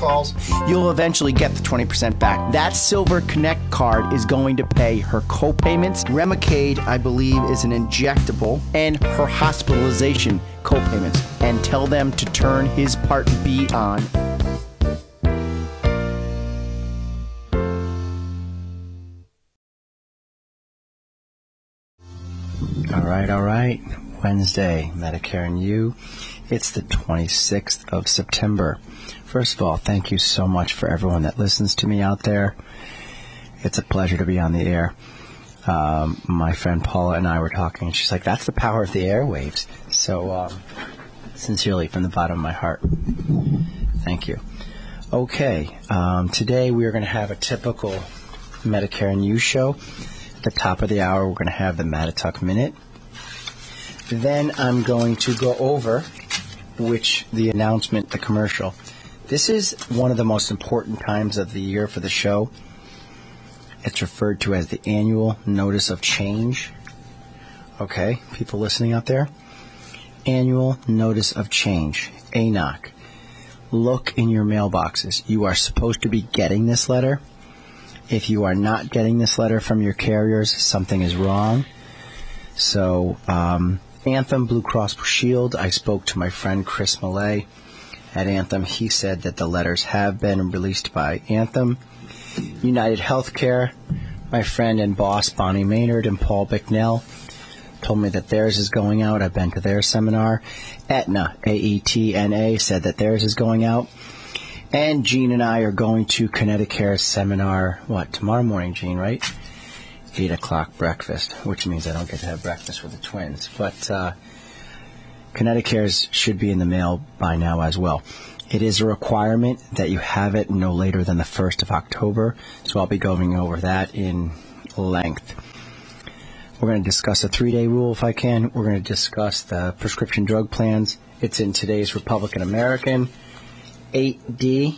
calls, you'll eventually get the 20% back. That Silver Connect card is going to pay her co-payments. Remicade, I believe, is an injectable, and her hospitalization co-payments. And tell them to turn his Part B on. All right. Wednesday, Medicare and You. It's the 26th of September. First of all, thank you so much for everyone that listens to me out there. It's a pleasure to be on the air. My friend Paula and I were talking, and she's like, that's the power of the airwaves. So, sincerely, from the bottom of my heart, thank you. Okay, today we are going to have a typical Medicare and You show. At the top of the hour, we're going to have the Mattatuck Minute. Then I'm going to go over the announcement, the commercial. This is one of the most important times of the year for the show. It's referred to as the annual notice of change. Okay, people listening out there? Annual notice of change, ANOC. Look in your mailboxes. You are supposed to be getting this letter. If you are not getting this letter from your carriers, something is wrong. So, Anthem Blue Cross Blue Shield, I spoke to my friend Chris Millay at Anthem. He said that the letters have been released by Anthem. United Healthcare, my friend and boss Bonnie Maynard and Paul Bicknell told me that theirs is going out. I've been to their seminar. Aetna, AETNA, said that theirs is going out. And Gene and I are going to Connecticut's seminar, tomorrow morning, Gene, right? 8 o'clock breakfast, which means I don't get to have breakfast with the twins. But Connecticut's should be in the mail by now as well. It is a requirement that you have it no later than the 1st of October, so I'll be going over that in length. We're going to discuss a 3-day rule if I can. We're going to discuss the prescription drug plans. It's in today's Republican American. 8D,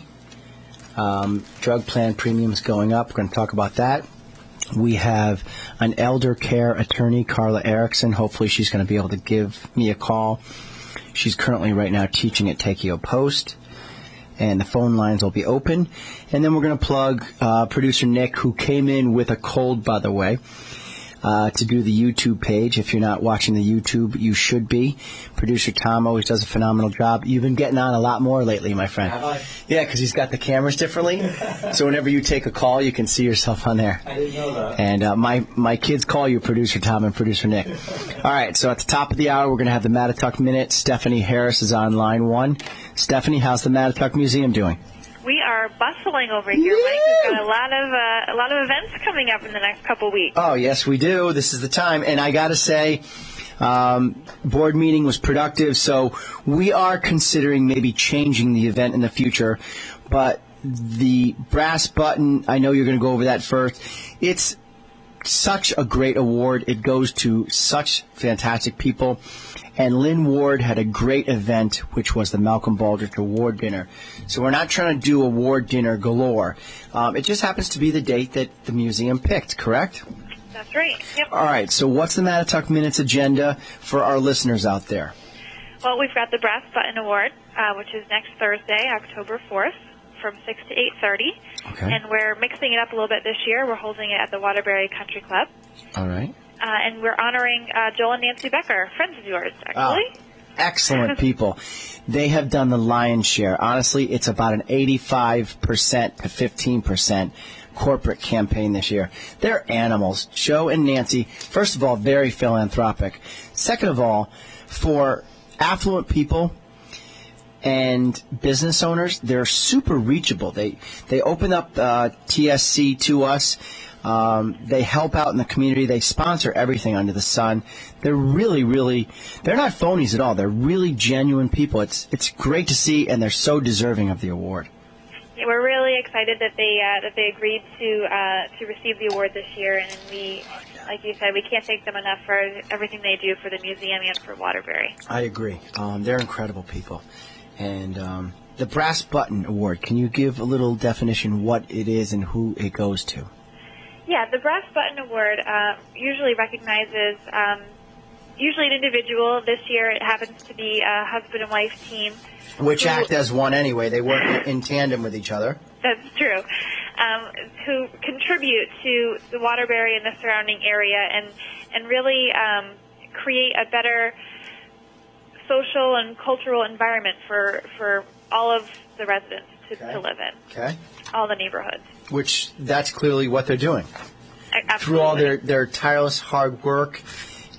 drug plan premiums going up. We're going to talk about that. We have an elder care attorney, Carla Erickson. Hopefully she's going to be able to give me a call. She's currently right now teaching at Takeo Post, and the phone lines will be open. And then we're going to plug producer Nick, who came in with a cold, by the way, to do the YouTube page. If you're not watching the YouTube, you should be. Producer Tom always does a phenomenal job. You've been getting on a lot more lately, my friend. Have I? Yeah, because he's got the cameras differently. So whenever you take a call, you can see yourself on there. I didn't know that. And my kids call you Producer Tom and Producer Nick. All right, so at the top of the hour, we're going to have the Mattatuck Minute. Stephanie Harris is on line 1. Stephanie, how's the Mattatuck Museum doing? We are bustling over here, Mike. We've got a lot of events coming up in the next couple weeks. Oh, yes, we do. This is the time. And I got to say, board meeting was productive, so we are considering maybe changing the event in the future. But the brass button, I know you're going to go over that first. It's such a great award. It goes to such fantastic people. And Lynn Ward had a great event, which was the Malcolm Baldrige Award Dinner. So we're not trying to do award dinner galore. It just happens to be the date that the museum picked, correct? That's right. Yep. All right. So what's the Mattatuck Minute's agenda for our listeners out there? Well, we've got the Brass Button Award, which is next Thursday, October 4th, from 6 to 8:30. Okay. And we're mixing it up a little bit this year. We're holding it at the Waterbury Country Club. All right. And we're honoring Joel and Nancy Becker, friends of yours, actually. Oh, excellent people. They have done the lion's share. Honestly, it's about an 85% to 15% corporate campaign this year. They're animals. Joe and Nancy, first of all, very philanthropic. Second of all, for affluent people and business owners, they're super reachable. They open up TSC to us. They help out in the community. They sponsor everything under the sun. They're really, really, they're not phonies at all. They're really genuine people. It's great to see, and they're so deserving of the award. Yeah, we're really excited that they agreed to receive the award this year, and we, like you said, we can't thank them enough for everything they do for the museum and for Waterbury. I agree. They're incredible people. And the Brass Button Award, can you give a little definition what it is and who it goes to? Yeah, the Brass Button Award usually recognizes usually an individual. This year it happens to be a husband and wife team. Which act as one anyway. They work in tandem with each other. That's true. Who contribute to the Waterbury and the surrounding area and really create a better social and cultural environment for all of the residents to live in. Okay. All the neighborhoods. Which, that's clearly what they're doing. Absolutely. Through all their tireless hard work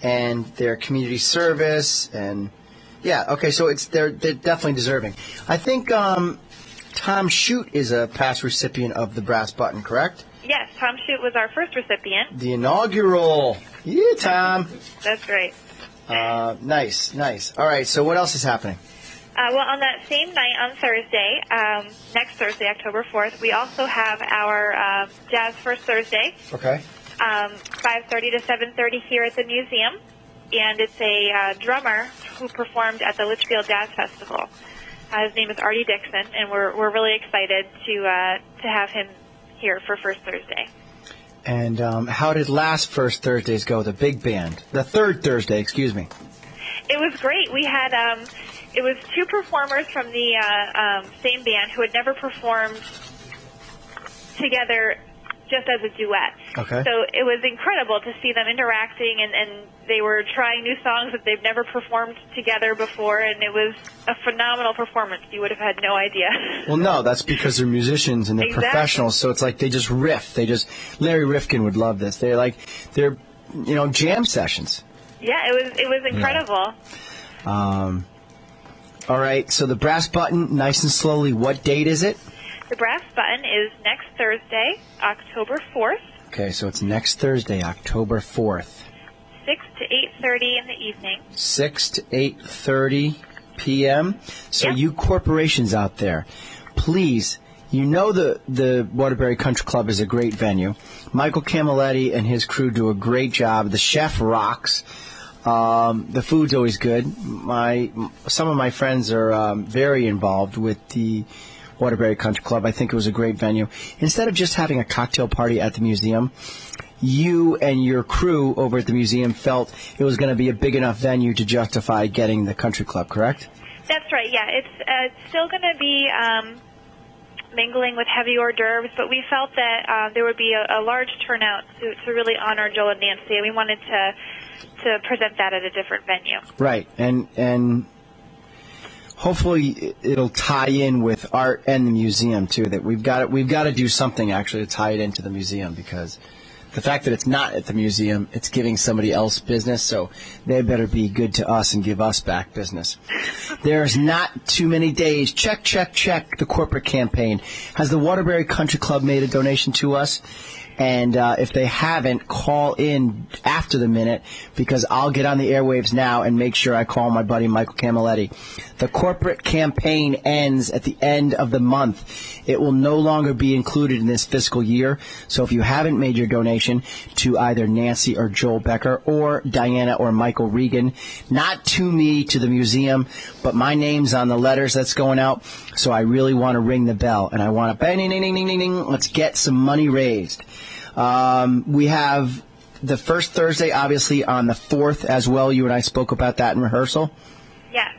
and their community service and, yeah, okay, so they're definitely deserving. I think Tom Shute is a past recipient of the brass button, correct? Yes, Tom Shute was our first recipient. The inaugural. Yeah, Tom. That's right. Nice. All right, so what else is happening? Well, on that same night on Thursday, next Thursday, October 4th, we also have our Jazz First Thursday. Okay. 5:30 to 7:30 here at the museum. And it's a drummer who performed at the Litchfield Jazz Festival. His name is Artie Dixon, and we're really excited to have him here for First Thursday. And how did last First Thursdays go, the big band? The third Thursday, excuse me. It was great. We had, it was two performers from the same band who had never performed together just as a duet. Okay. So it was incredible to see them interacting, and they were trying new songs that they've never performed together before, and it was a phenomenal performance. You would have had no idea. Well, no, that's because they're musicians and they're professionals, so it's like they just riff. Larry Rifkin would love this. They're jam sessions. Yeah, it was incredible. Yeah. All right, so the brass button, nice and slowly, what date is it? The brass button is next Thursday, October 4th. Okay, so it's next Thursday, October 4th. 6 to 8:30 in the evening. 6 to 8:30 p.m. So Yep. you corporations out there, please, the Waterbury Country Club is a great venue. Michael Camilletti and his crew do a great job. The chef rocks. The food's always good. Some of my friends are very involved with the Waterbury Country Club. I think it was a great venue. Instead of just having a cocktail party at the museum, you and your crew over at the museum felt it was going to be a big enough venue to justify getting the country club, correct? That's right, yeah. It's still going to be mingling with heavy hors d'oeuvres, but we felt that there would be a large turnout to really honor Joel and Nancy, and we wanted to present that at a different venue. Right, and hopefully it'll tie in with art and the museum too. That we've got to do something actually to tie it into the museum, because the fact that it's not at the museum, it's giving somebody else business, so they better be good to us and give us back business. There's not too many days. Check the corporate campaign. Has the Waterbury Country Club made a donation to us? And if they haven't, call in after the minute, because I'll get on the airwaves now and make sure I call my buddy Michael Camilletti. The corporate campaign ends at the end of the month. It will no longer be included in this fiscal year. So if you haven't made your donation to either Nancy or Joel Becker or Diana or Michael Regan, not to me, to the museum, but my name's on the letters that's going out. So I really want to ring the bell, and I want to bang, ding, ding, ding, ding, ding. Let's get some money raised. We have the first Thursday, obviously, on the 4th as well. You and I spoke about that in rehearsal. Yes.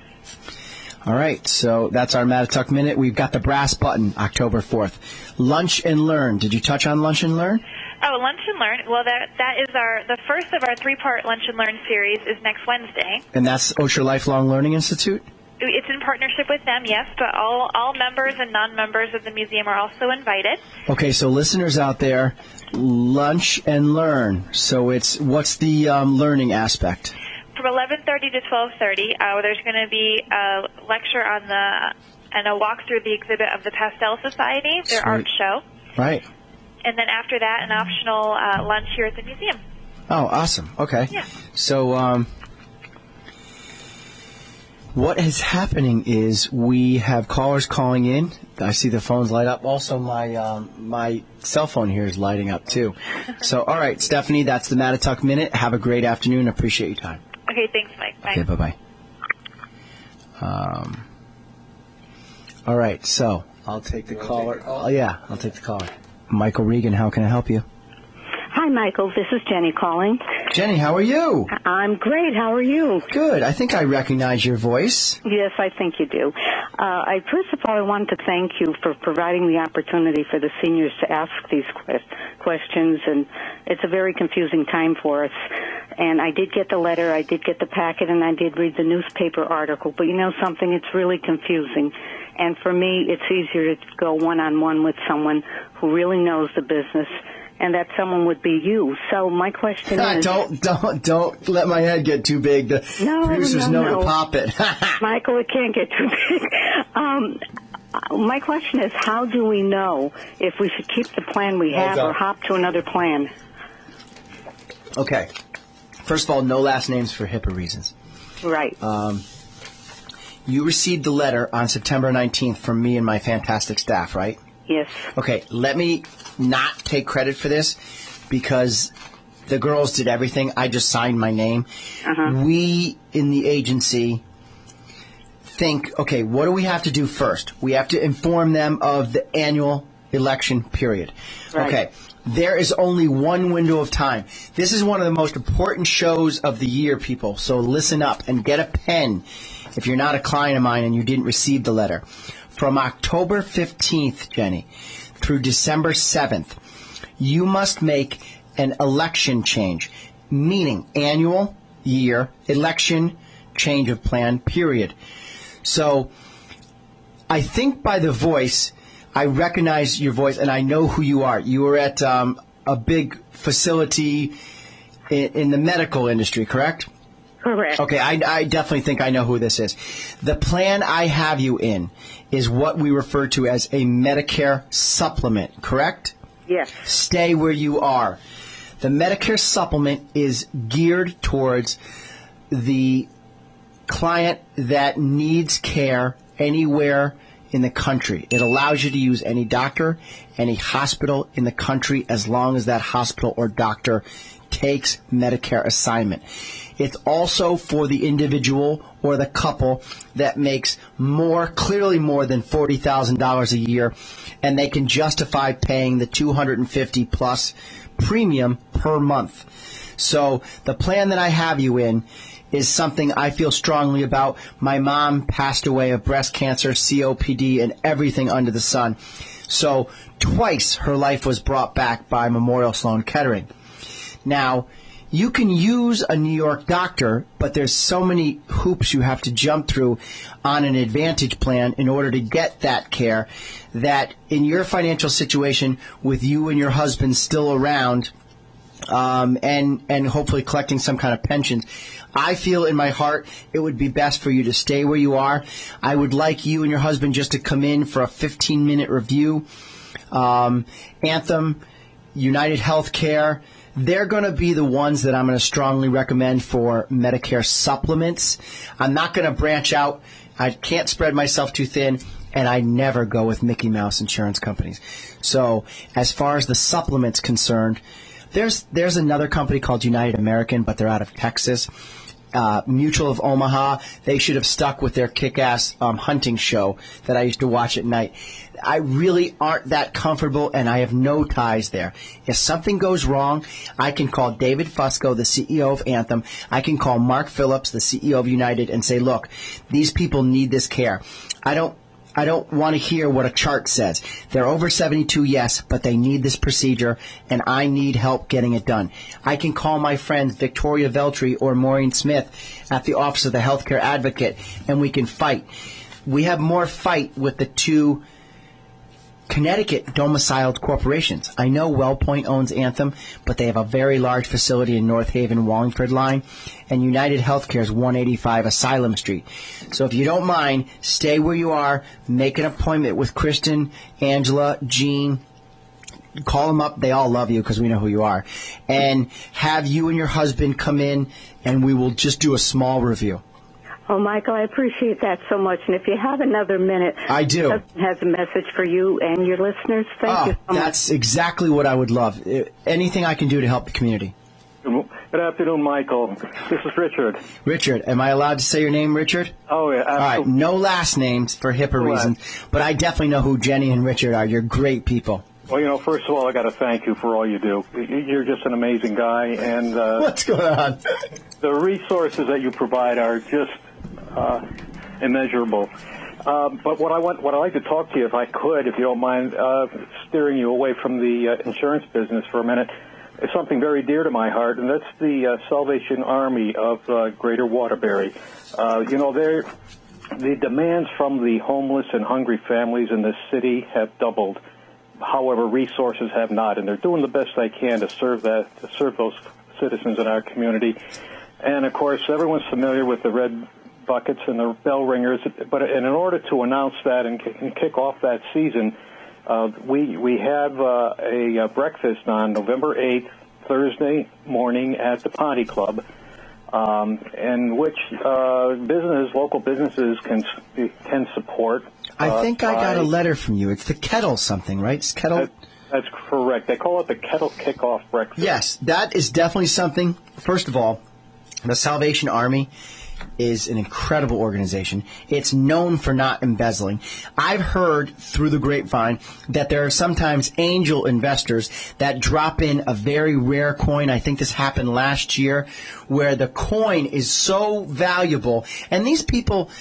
All right, so that's our Mattatuck Minute. We've got the brass button, October 4th. Lunch and Learn. Did you touch on Lunch and Learn? Oh, Lunch and Learn. Well, that is the first of our 3-part Lunch and Learn series is next Wednesday. And that's Osher Lifelong Learning Institute? It's in partnership with them, yes, but all members and non-members of the museum are also invited. Okay, so listeners out there, Lunch and Learn. So what's the learning aspect? From 11:30 to 12:30, there's going to be a lecture and a walk through the exhibit of the Pastel Society, their art show. Right. And then after that, an optional lunch here at the museum. Oh, awesome. Okay. Yeah. So, what is happening is we have callers calling in. I see the phones light up. Also, my cell phone here is lighting up, too. So, all right, Stephanie, that's the Mattatuck Minute. Have a great afternoon. Appreciate your time. Okay, thanks, Mike. Bye. Okay, bye-bye. All right, so I'll take the caller. Oh, yeah, I'll take the caller. Michael Regan, how can I help you? Hi, Michael. This is Jenny calling. Jenny, how are you? I'm great. How are you? Good. I think I recognize your voice. Yes, I think you do. First of all, I wanted to thank you for providing the opportunity for the seniors to ask these questions, and it's a very confusing time for us. And I did get the letter, I did get the packet, and I did read the newspaper article. But you know something? It's really confusing. And for me, it's easier to go one-on-one with someone who really knows the business, and that someone would be you. So my question is... Don't let my head get too big. The producers know to pop it. Michael, it can't get too big. My question is, how do we know if we should keep the plan we have or hop to another plan? Okay. First of all, no last names for HIPAA reasons. Right. You received the letter on September 19th from me and my fantastic staff, right? Yes. Okay, let me not take credit for this because the girls did everything. I just signed my name. We in the agency think, okay, what do we have to do first? We have to inform them of the annual election period. Right. Okay, there is only one window of time. This is one of the most important shows of the year, people, so listen up and get a pen if you're not a client of mine and you didn't receive the letter. From October 15th, Jenny, through December 7th, you must make an election change, meaning annual, year, election, change of plan, period. So I think by the voice, I recognize your voice, and I know who you are. You were at a big facility in the medical industry, correct? Correct. Okay, I definitely think I know who this is. The plan I have you in is what we refer to as a Medicare supplement, correct? Yes. Stay where you are. The Medicare supplement is geared towards the client that needs care anywhere in the country. It allows you to use any doctor, any hospital in the country, as long as that hospital or doctor takes Medicare assignment. It's also for the individual or the couple that makes clearly more than $40,000 a year, and they can justify paying the $250 plus premium per month. So the plan that I have you in is something I feel strongly about. My mom passed away of breast cancer, COPD, and everything under the sun. So twice her life was brought back by Memorial Sloan Kettering. Now, you can use a New York doctor, but there's so many hoops you have to jump through on an Advantage plan in order to get that care that in your financial situation with you and your husband still around and hopefully collecting some kind of pensions, I feel in my heart it would be best for you to stay where you are. I would like you and your husband just to come in for a 15-minute review. Anthem, United Healthcare, they're going to be the ones that I'm going to strongly recommend for Medicare supplements. I'm not going to branch out. I can't spread myself too thin, and I never go with Mickey Mouse insurance companies. So as far as the supplements concerned, there's another company called United American, but they're out of Texas. Mutual of Omaha, they should have stuck with their kick-ass hunting show that I used to watch at night. I really aren't that comfortable, and I have no ties there. If something goes wrong, I can call David Fusco, the CEO of Anthem. I can call Mark Phillips, the CEO of United, and say, look, these people need this care. I don't want to hear what a chart says. They're over 72, yes, but they need this procedure, and I need help getting it done. I can call my friends Victoria Veltri or Maureen Smith at the Office of the Healthcare Advocate, and we can fight. We have more fight with the two Connecticut domiciled corporations. I know WellPoint owns Anthem, but they have a very large facility in North Haven, Wallingford line, and United Healthcare is 185 Asylum Street. So if you don't mind, stay where you are, make an appointment with Kristen, Angela, Jean, call them up. They all love you because we know who you are. And have you and your husband come in, and we will just do a small review. Oh, Michael, I appreciate that so much. And if you have another minute, I do. Has a message for you and your listeners. Thank you so much. That's exactly what I would love. Anything I can do to help the community. Good afternoon, Michael. This is Richard. Richard, am I allowed to say your name, Richard? Oh, yeah, absolutely. All right, no last names for HIPAA reasons, but I definitely know who Jenny and Richard are. You're great people. Well, first of all, I got to thank you for all you do. You're just an amazing guy, and What's going on? the resources that you provide are just immeasurable. But what I'd like to talk to you, if I could, if you don't mind, steering you away from the insurance business for a minute, is something very dear to my heart, and that's the Salvation Army of Greater Waterbury. The demands from the homeless and hungry families in this city have doubled. However, resources have not, and they're doing the best they can to serve those citizens in our community. And of course, everyone's familiar with the red buckets and the bell ringers. But in order to announce that and kick off that season, we have a breakfast on November 8th, Thursday morning at the Ponte Club, in which local businesses can support. I think I got a letter from you. It's the Kettle something, right? It's Kettle. That's correct. They call it the Kettle Kickoff Breakfast. Yes, that is definitely something. First of all, the Salvation Army is an incredible organization. It's known for not embezzling. I've heard through the grapevine that there are sometimes angel investors that drop in a very rare coin. I think this happened last year, where the coin is so valuable, and these people,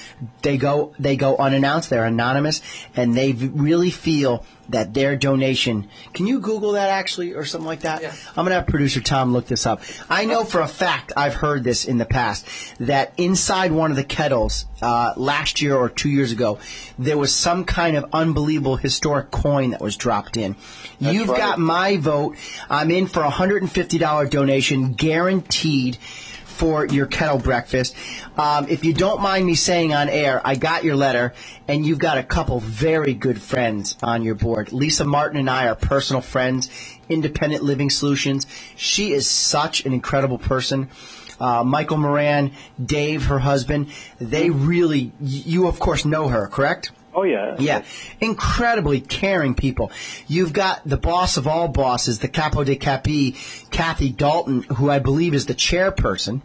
they go unannounced, they're anonymous, and they really feel that their donation. Can you Google that actually, or something like that? Yeah. I'm going to have producer Tom look this up. I know for a fact, I've heard this in the past, that inside one of the kettles last year or 2 years ago, there was some kind of unbelievable historic coin that was dropped in. You've got my vote. I'm in for a $150 donation, guaranteed, for your kettle breakfast. If you don't mind me saying on air, I got your letter, and you've got a couple very good friends on your board. Lisa Martin and I are personal friends, Independent Living Solutions. She is such an incredible person. Michael Moran, Dave, her husband, they really, you of course know her, correct? Oh, yeah. Yeah. Incredibly caring people. You've got the boss of all bosses, the capo de capi, Kathy Dalton, who I believe is the chairperson.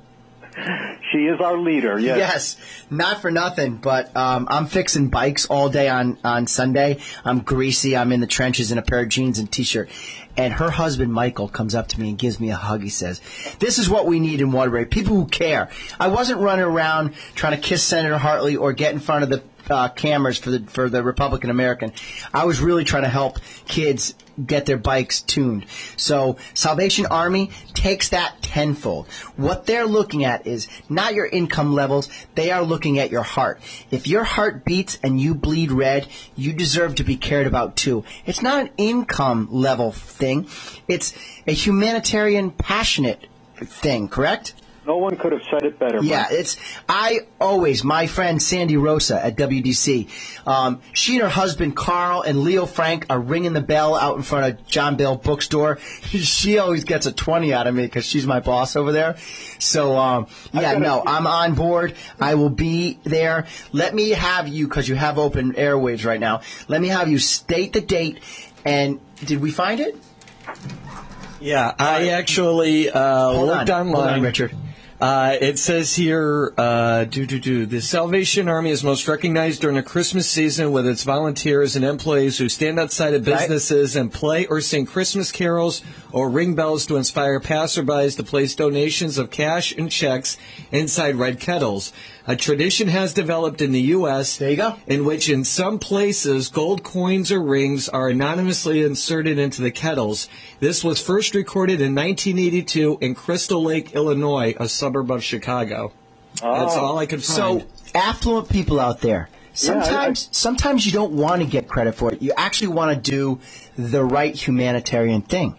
She is our leader, yes. Yes. Not for nothing, but I'm fixing bikes all day on Sunday. I'm greasy. I'm in the trenches in a pair of jeans and T-shirt. And her husband, Michael, comes up to me and gives me a hug. He says, this is what we need in Waterbury, people who care. I wasn't running around trying to kiss Senator Hartley or get in front of the cameras for the Republican American. I was really trying to help kids get their bikes tuned. So Salvation Army takes that tenfold. What they're looking at is not your income levels. They are looking at your heart. If your heart beats and you bleed red, you deserve to be cared about too. It's not an income level thing. It's a humanitarian, passionate thing, correct? No one could have said it better. Yeah, my friend Sandy Rosa at WDC, she and her husband Carl and Leo Frank are ringing the bell out in front of John Bell Bookstore. She always gets a 20 out of me because she's my boss over there. So, I'm on board. I will be there. Let me have you, because you have open airwaves right now, let me have you state the date. And did we find it? Yeah, I actually looked online. Hold on, Richard. It says here, the Salvation Army is most recognized during the Christmas season with its volunteers and employees who stand outside of businesses and play or sing Christmas carols or ring bells to inspire passerbys to place donations of cash and checks inside red kettles. A tradition has developed in the U.S. There you go. In which in some places gold coins or rings are anonymously inserted into the kettles. This was first recorded in 1982 in Crystal Lake, Illinois, a suburb of Chicago. That's all I could find. So, affluent people out there, sometimes you don't want to get credit for it. You actually want to do the right humanitarian thing.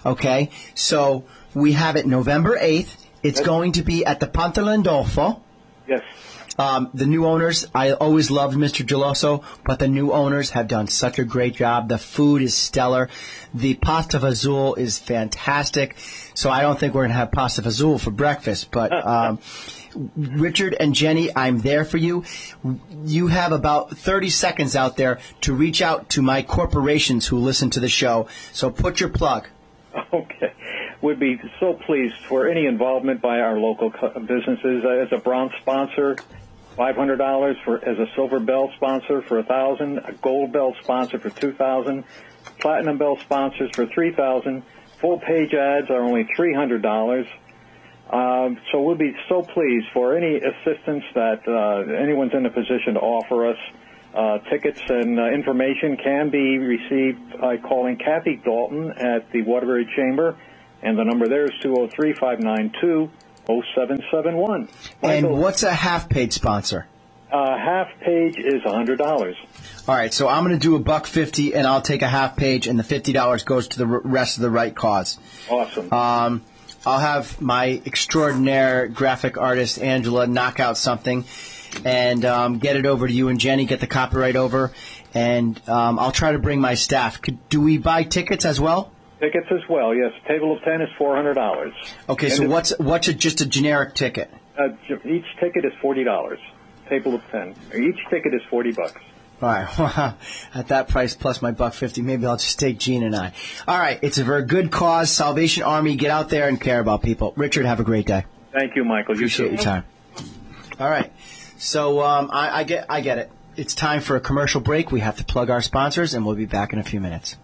Okay? So, we have it November 8th. It's going to be at the Ponte Landolfo. Yes. The new owners, I always loved Mr. Geloso, but the new owners have done such a great job. The food is stellar. The pasta fazool is fantastic. So I don't think we're going to have pasta fazool for breakfast. But Richard and Jenny, I'm there for you. You have about 30 seconds out there to reach out to my corporations who listen to the show. So put your plug. Okay. Would be so pleased for any involvement by our local businesses. As a bronze sponsor, $500. As a silver bell sponsor for $1,000. A gold bell sponsor for $2,000. Platinum Bell sponsors for $3,000. Full-page ads are only $300. So we'll be so pleased for any assistance that anyone's in a position to offer us. Tickets and information can be received by calling Kathy Dalton at the Waterbury Chamber, and the number there is 203-592-0771. And what's a half-page sponsor? Half-page is $100. All right, so I'm going to do $150, and I'll take a half-page, and the $50 goes to the rest of the right cause. Awesome. I'll have my extraordinaire graphic artist, Angela, knock out something and get it over to you and Jenny, get the copyright over, and I'll try to bring my staff. Do we buy tickets as well? Tickets as well, yes. Table of 10 is $400. Okay, so what's just a generic ticket? Each ticket is $40. Table of 10. Each ticket is $40. All right, at that price plus my $150, maybe I'll just take Gene and I. All right, it's a very good cause. Salvation Army, get out there and care about people. Richard, have a great day. Thank you, Michael. Appreciate your time. All right, so I get it. It's time for a commercial break. We have to plug our sponsors, and we'll be back in a few minutes.